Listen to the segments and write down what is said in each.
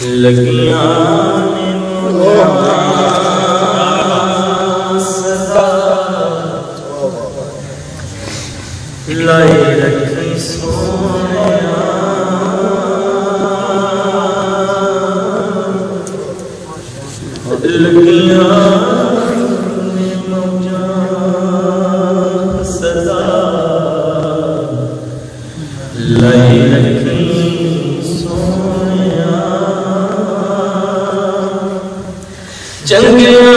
लगियां सदा लाई रखी सोनिया लगियां सदा लाई रखी सोनिया चंगिया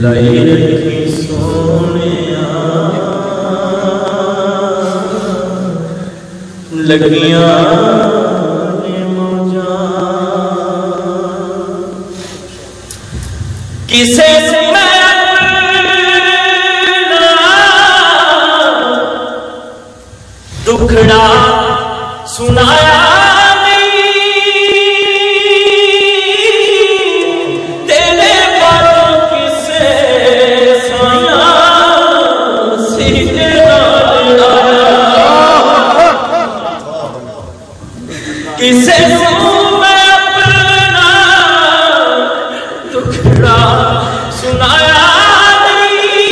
लाई रखी सोनिया लगियां किसे दुखड़ा सुनाया किसे मैं अपना दुखड़ा सुनाया नहीं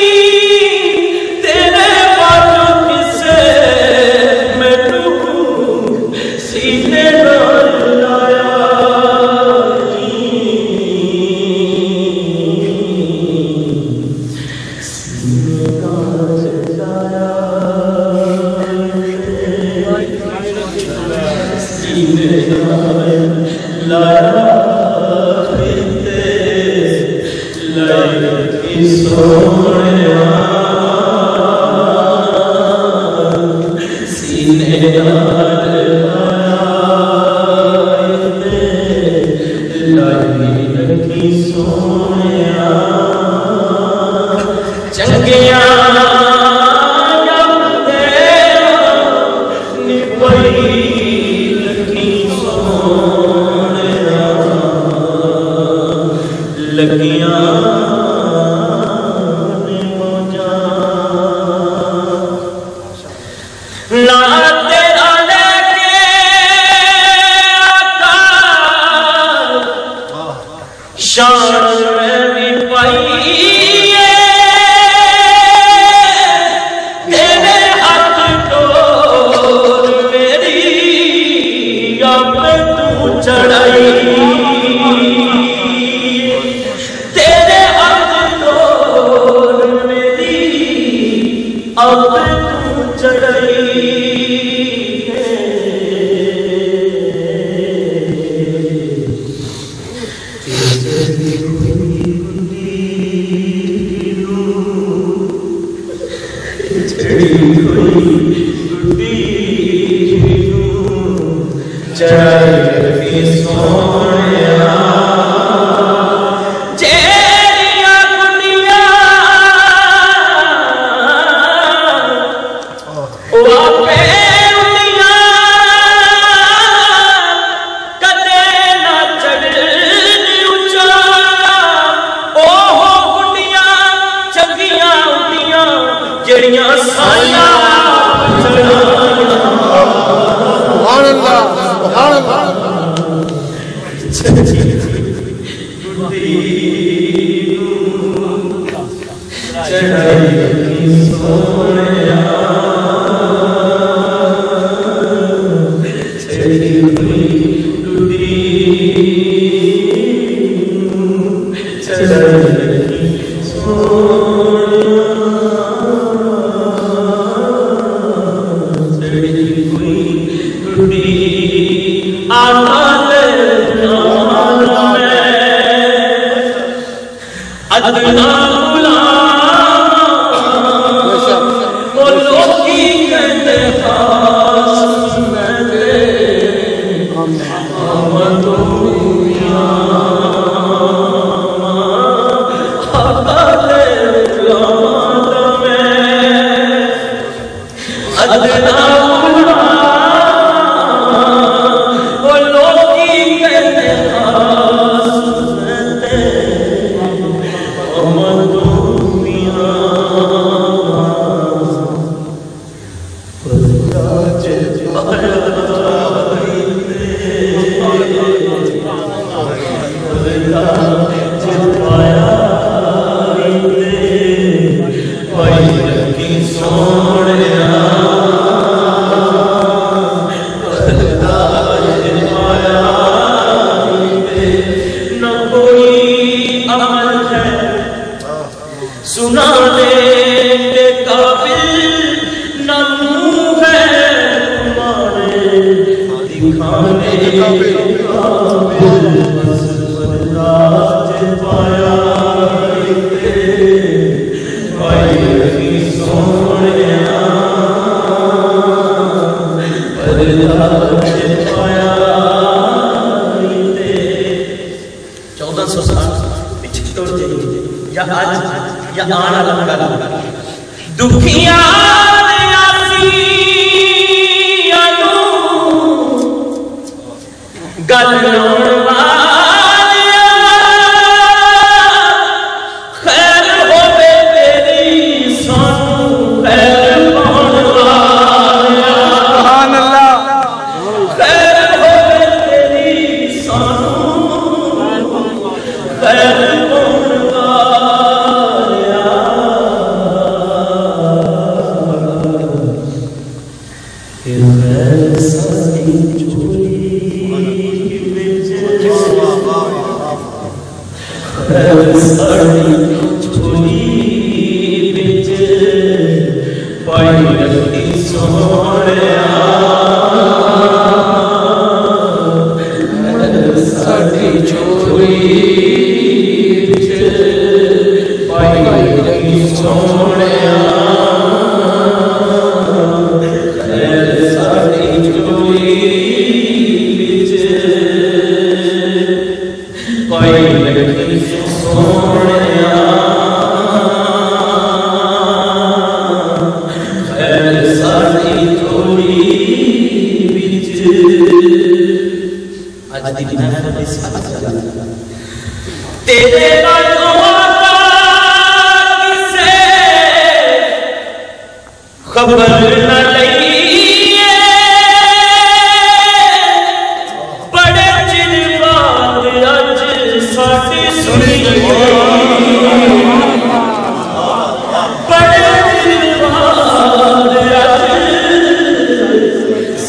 तेरे बातों किसे मैं दुख सीने लाया सीने लाया सोनिया सीने लाई रखी सोनिया चंगिया लगियां ना तेरा लेके आका शान में भी पाई तेरे हाथ डोर मेरी अब तू चढ़ाई अब तू चढ़ाई चढ़ाई सोनिया जड़ियां साया अदना बोलो की कहते खास मैंने अदना वो लोगी कहते सुनाने के काबिल न मुँह है तुम्हारे दिखाने काबिल राज पाया भाई सोने पाया 1400 साल पिछड़ जाइए या आज या आना लगा दुखिया गल खैर हो तेरी सानू खैर खैर हो तेरी सानू खैर तेरे खबर न लईए बड़े चिर बाद अज साडी सुनी बड़े चिर बाद अज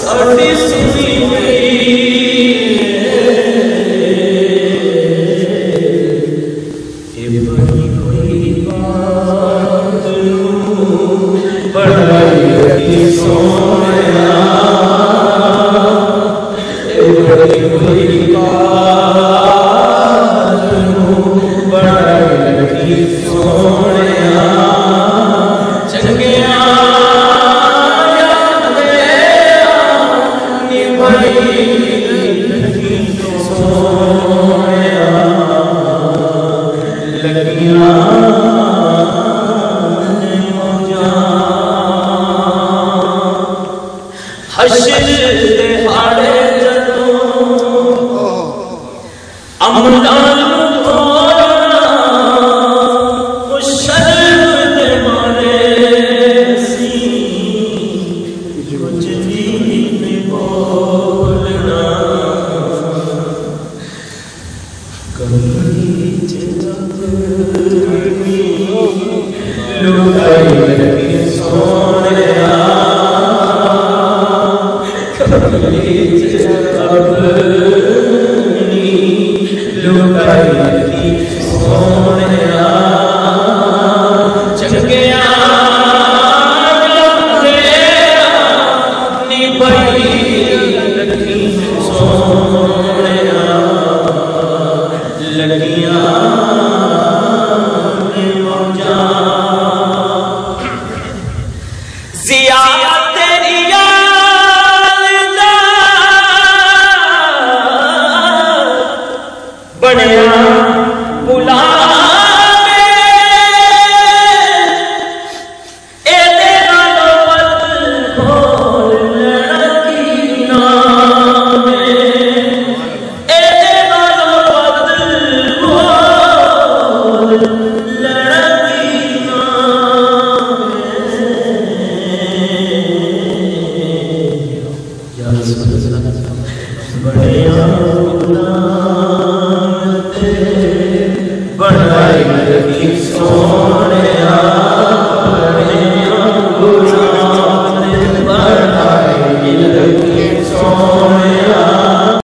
साडी सुनी बड़े